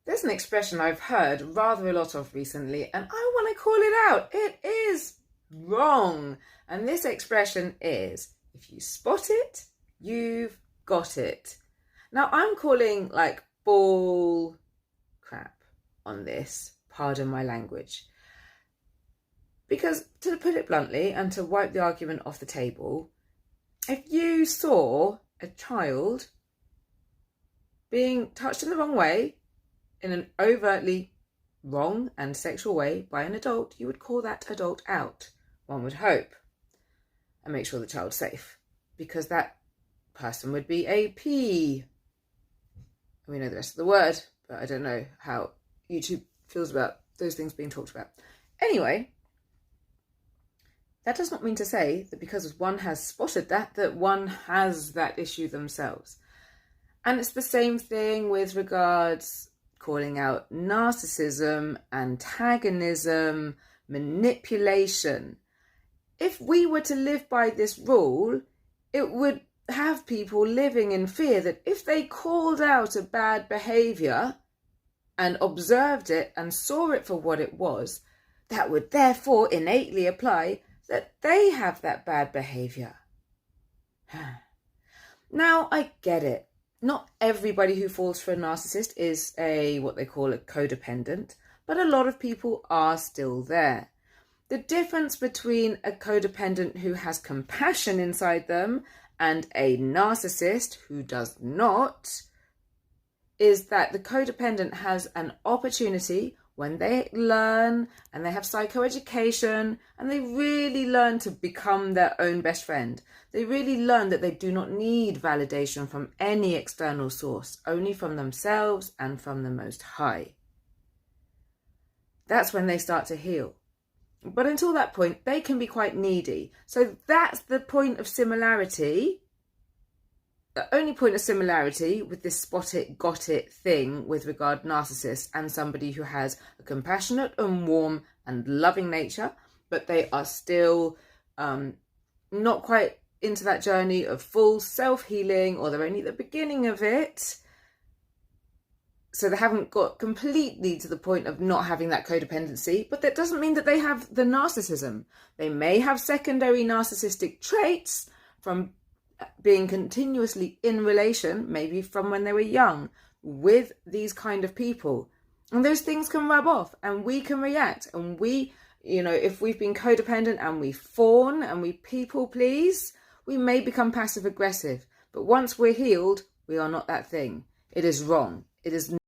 There's an expression I've heard rather a lot of recently, and I want to call it out. It is wrong. And this expression is, if you spot it, you've got it. Now, I'm calling like bull crap on this, pardon my language. Because to put it bluntly and to wipe the argument off the table, if you saw a child being touched in the wrong way, in an overtly wrong and sexual way by an adult, you would call that adult out, one would hope, and make sure the child's safe, because that person would be a P. We know the rest of the word, but I don't know how YouTube feels about those things being talked about. Anyway, that does not mean to say that because one has spotted that one has that issue themselves. And it's the same thing with regards calling out narcissism, antagonism, manipulation. If we were to live by this rule, it would have people living in fear that if they called out a bad behaviour and observed it and saw it for what it was, that would therefore innately apply that they have that bad behaviour. Now, I get it. Not everybody who falls for a narcissist is what they call a codependent, but a lot of people are still there. The difference between a codependent who has compassion inside them and a narcissist who does not is that the codependent has an opportunity when they learn and they have psychoeducation and they really learn to become their own best friend. They really learn that they do not need validation from any external source, only from themselves and from the Most High. That's when they start to heal. But until that point, they can be quite needy. So that's the point of similarity. The only point of similarity with this spot it, got it thing with regard narcissist and somebody who has a compassionate and warm and loving nature, but they are still not quite into that journey of full self-healing, or they're only at the beginning of it. So they haven't got completely to the point of not having that codependency, but that doesn't mean that they have the narcissism. They may have secondary narcissistic traits from being continuously in relation, maybe from when they were young, with these kind of people. And those things can rub off and we can react. And we, if we've been codependent and we fawn and we people please, we may become passive aggressive. But once we're healed, we are not that thing. It is wrong. It is